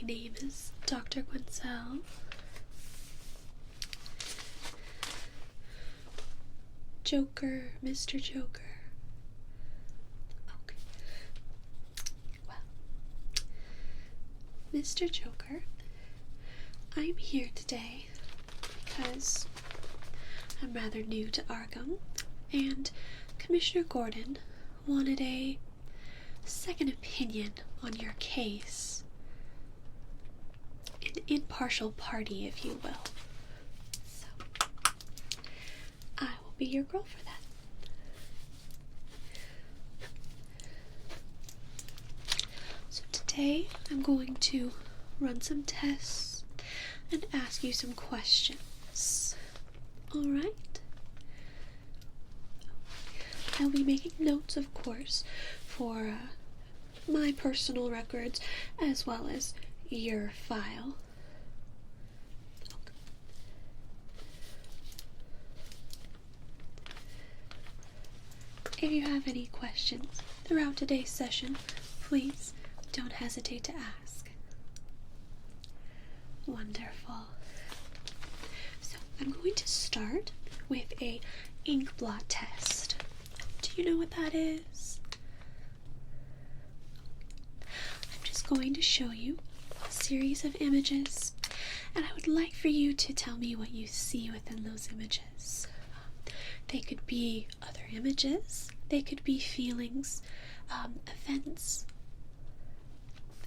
name is Dr. Quinzel. Joker, Mr. Joker. Okay. Well, Mr. Joker, I'm here today because I'm rather new to Arkham, and Commissioner Gordon wanted a second opinion on your case. An impartial party, if you will. So, I will be your girl for that. So today, I'm going to run some tests and ask you some questions. Alright? I'll be making notes, of course, for my personal records as well as your file. If you have any questions throughout today's session, please don't hesitate to ask. Wonderful. So I'm going to start with a ink blot test. Do you know what that is? I'm just going to show you a series of images, and I would like for you to tell me what you see within those images. They could be other images, they could be feelings, events.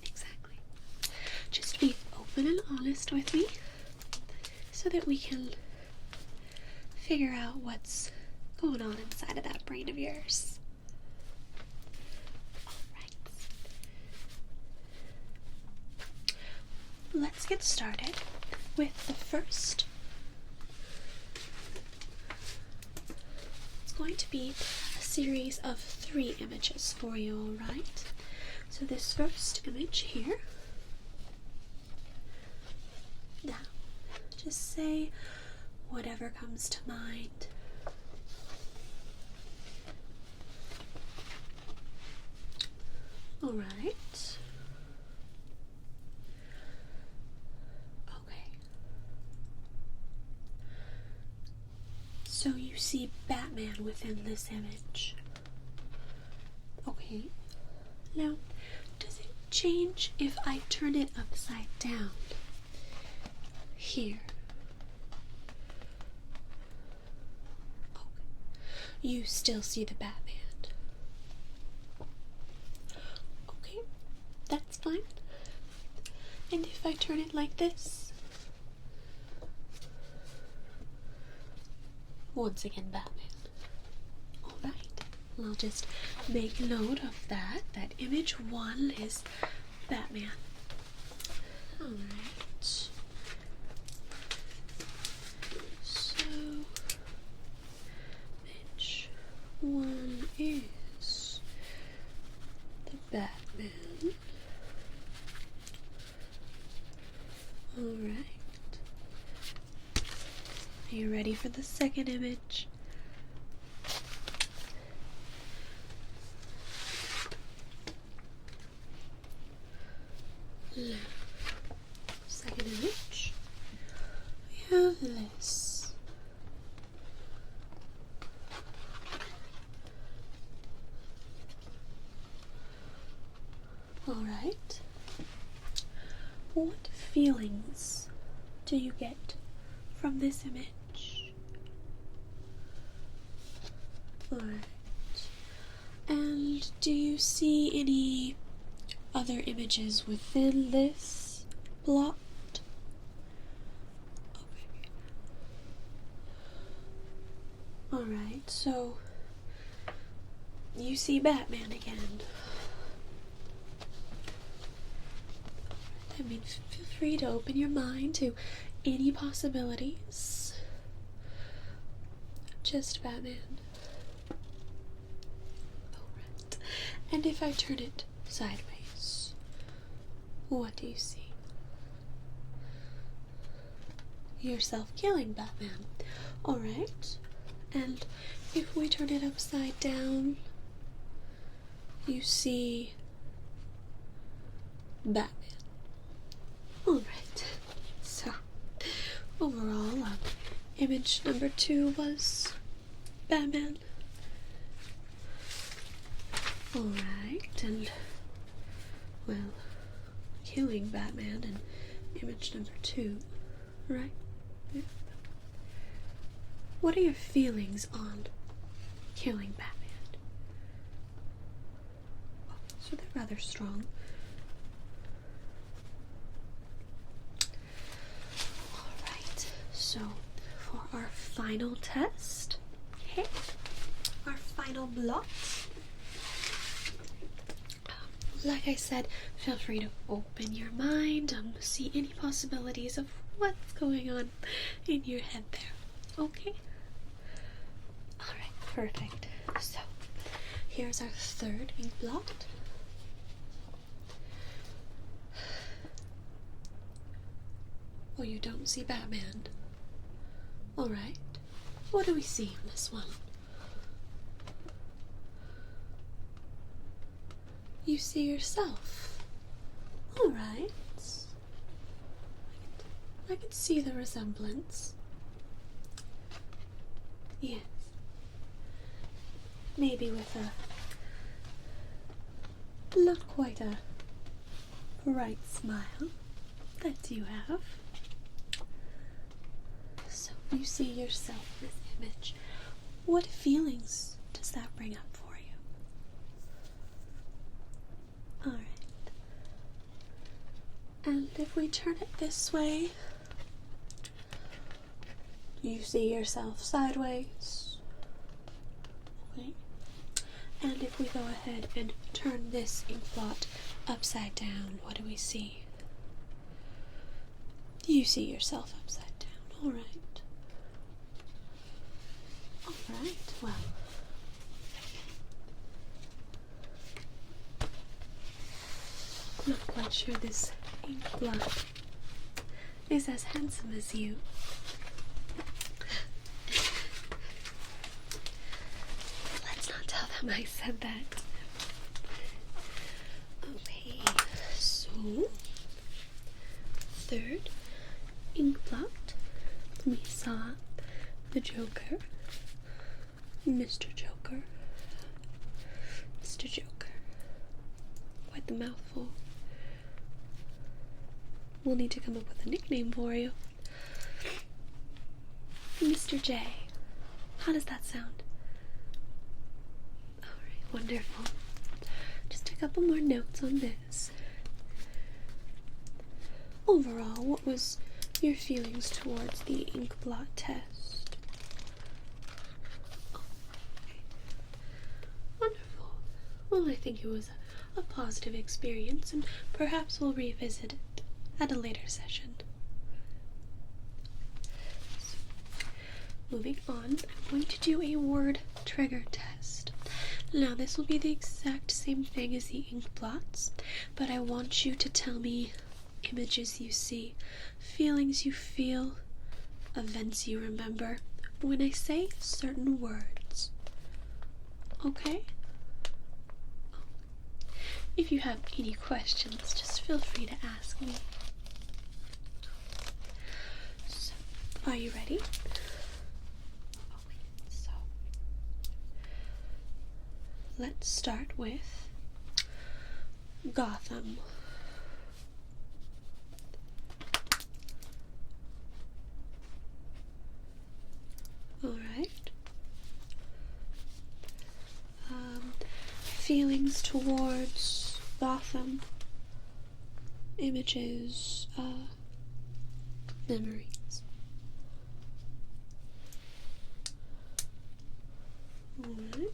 Exactly. Just be open and honest with me so that we can figure out what's going on inside of that brain of yours. Alright. Let's get started with the first. It's going to be a series of 3 images for you, alright? So this first image here. Now, just say whatever comes to mind. Alright. Okay. So you see Batman within this image. Okay. Now, does it change if I turn it upside down? Here. Okay. You still see the Batman. Okay, that's fine. And if I turn it like this? Once again, Batman. Alright, I'll just make note of that. That image 1 is Batman. Alright. So, image 1 is the Batman. Alright. Are you ready for the second image? Now, second image, we have this. Alright. What feelings do you get from this image? Alright. And do you see any other images within this blot? Okay. Alright, so you see Batman again. I mean, feel free to open your mind to any possibilities. Just Batman. Alright. And if I turn it sideways, what do you see? Yourself killing Batman. Alright. And if we turn it upside down, you see Batman. Alright, so overall, image number 2 was Batman. Alright, and, well, killing Batman in image number 2, right? Yeah. What are your feelings on killing Batman? Oh, so they're rather strong. Alright, so for our final test, okay, our final blot. Like I said, feel free to open your mind, see any possibilities of what's going on in your head there. Okay? Alright, perfect. So, here's our third ink blot. Oh, you don't see Batman. Alright. What do we see in this one? You see yourself. Alright. I can see the resemblance. Yes. Maybe with not quite a bright smile that you have. So you see yourself in this image. What feelings does that bring up for you? Alright. And if we turn it this way, you see yourself sideways. Okay. And if we go ahead and turn this ink blot upside down, what do we see? You see yourself upside down. Alright. Alright, well. Not quite sure this ink blot is as handsome as you. Let's not tell them I said that. Okay, so third ink blot, we saw the Joker, Mr. Joker, Mr. Joker. Quite the mouthful. We'll need to come up with a nickname for you. Mr. J. How does that sound? Alright, wonderful. Just a couple more notes on this. Overall, what was your feelings towards the ink blot test? Oh, okay. Wonderful. Well, I think it was a positive experience, and perhaps we'll revisit it at a later session. So, moving on, I'm going to do a word trigger test. Now, this will be the exact same thing as the ink blots, but I want you to tell me images you see, feelings you feel, events you remember when I say certain words. Okay? If you have any questions, just feel free to ask me. So, are you ready? Okay, so let's start with Gotham. Alright. Feelings towards Gotham, images, memories. Alright.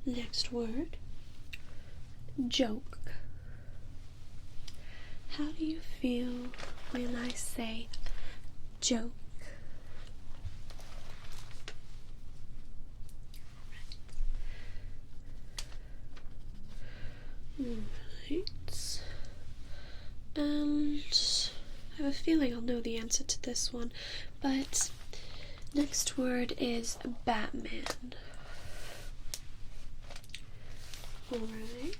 Next word, joke. How do you feel when I say joke? Right. And I have a feeling I'll know the answer to this one, but next word is Batman. Alright.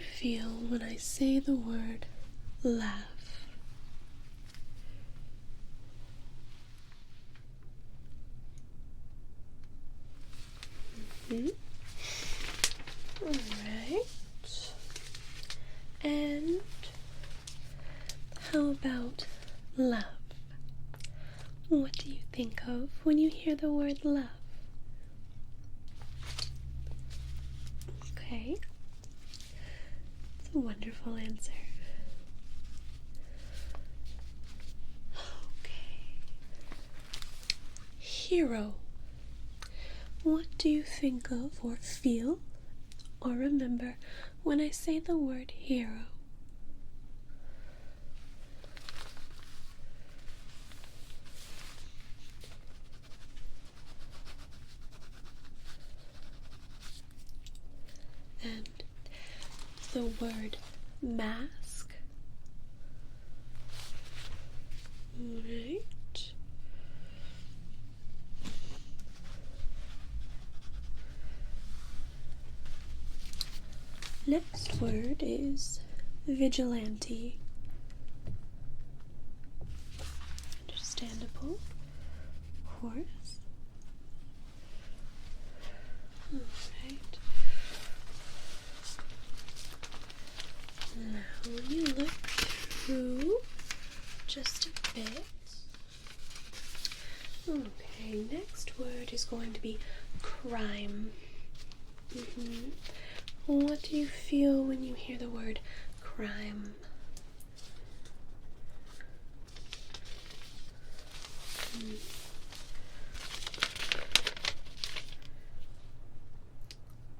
you feel when I say the word laugh? Alright. And how about love? What do you think of when you hear the word love? Okay. It's a wonderful answer. Okay. Hero. What do you think of or feel or remember when I say the word hero? And the word mask. Alright. Next word is vigilante. Understandable, of course. Alright. Now when you look through just a bit. Okay, next word is going to be crime. What do you feel when you hear the word crime?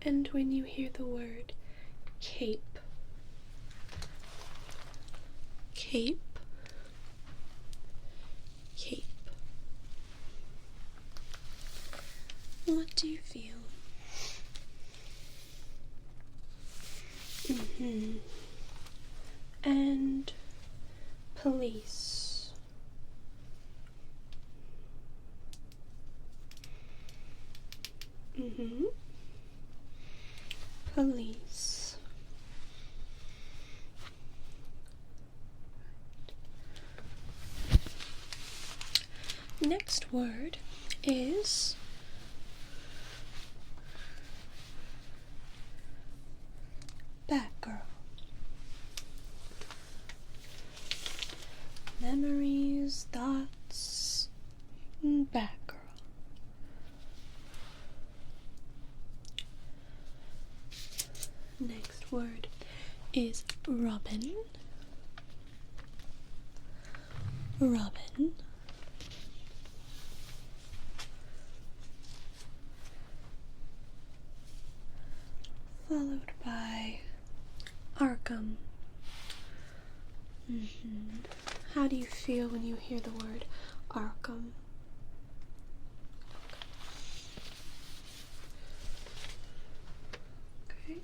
And when you hear the word cape? Cape. Cape. What do you feel? And police. Police. Next word is Batgirl. Memories, thoughts, Batgirl. Next word is Robin. Robin. Followed by Arkham. How do you feel when you hear the word Arkham? Okay.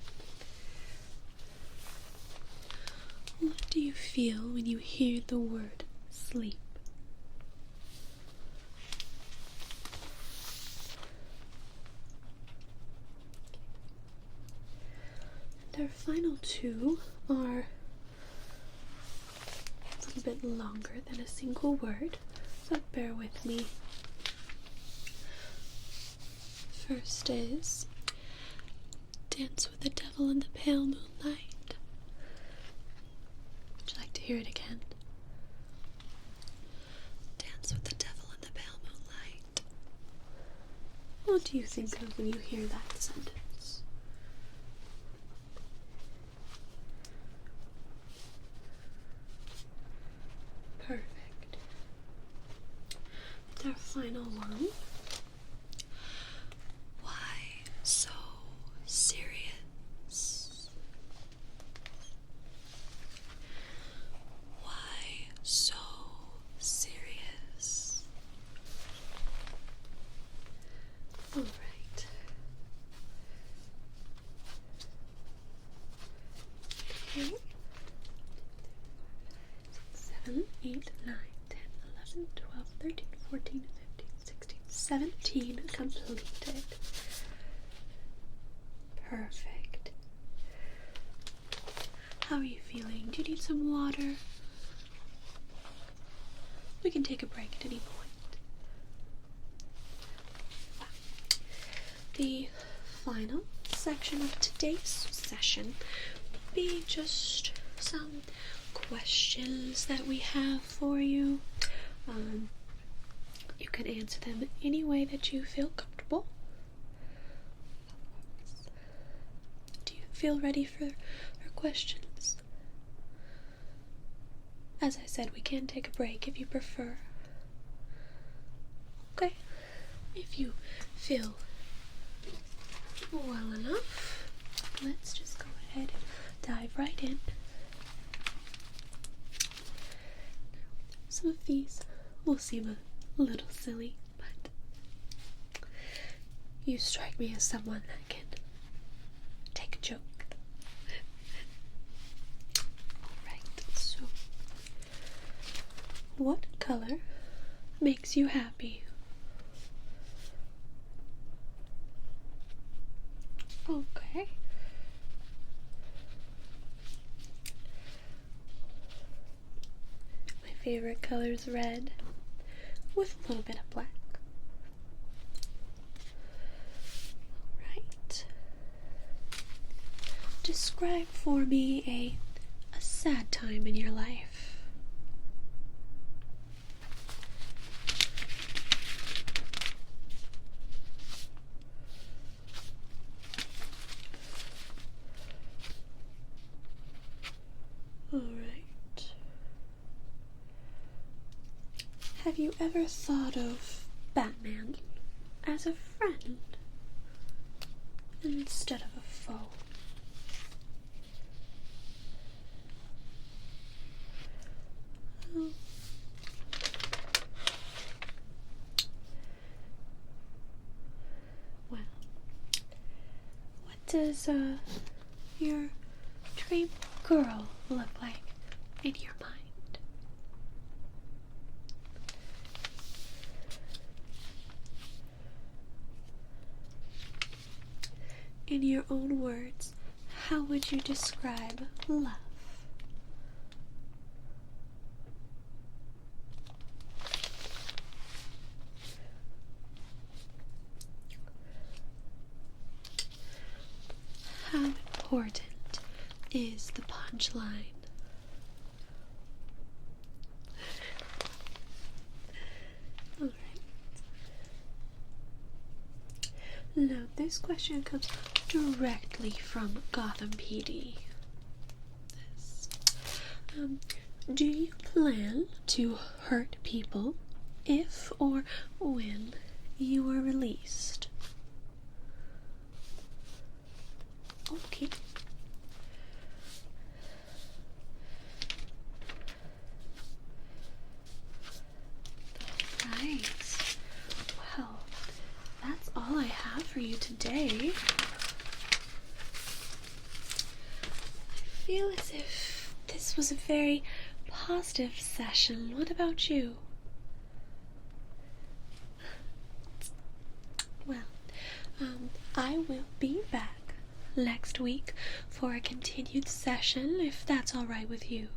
What do you feel when you hear the word sleep? And our final two are a little bit longer than a single word, so bear with me. First is Dance with the Devil in the Pale Moonlight. Would you like to hear it again? Dance with the Devil in the Pale Moonlight. What do you think of when you hear that sentence? Perfect. And our final one. Why so serious? Why so serious? All right. Okay. 7, 8, 9, 10, 11, 12, 13, 14, 15, 16, 17 completed. Perfect. How are you feeling? Do you need some water? We can take a break at any point. The final section of today's session will be just some questions that we have for you. You can answer them any way that you feel comfortable. Do you feel ready for questions? As I said, we can take a break if you prefer. Okay. If you feel well enough, let's just go ahead and dive right in. Some of these will seem a little silly, but you strike me as someone that can take a joke. Alright, so what color makes you happy? Okay. My favorite color is red with a little bit of black. Alright. Describe for me a sad time in your life. Alright. Have you ever thought of Batman as a friend instead of a foe? Oh. Well, what does your dream girl look like in your mind? In your own words, how would you describe love? How important is the punchline? Alright. Now, this question comes directly from Gotham PD. Do you plan to hurt people if or when you are released? Okay. Right. Well, that's all I have for you today. I feel as if this was a very positive session. What about you? Well, I will be back next week for a continued session, if that's all right with you.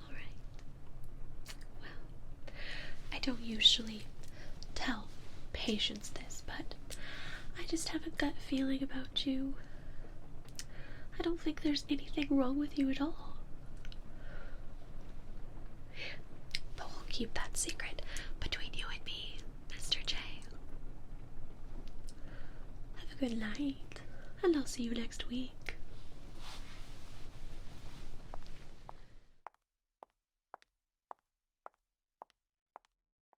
Alright. Well, I don't usually tell patients this, but I just have a gut feeling about you. I don't think there's anything wrong with you at all. But we'll keep that secret between you and me, Mr. J. Have a good night, and I'll see you next week.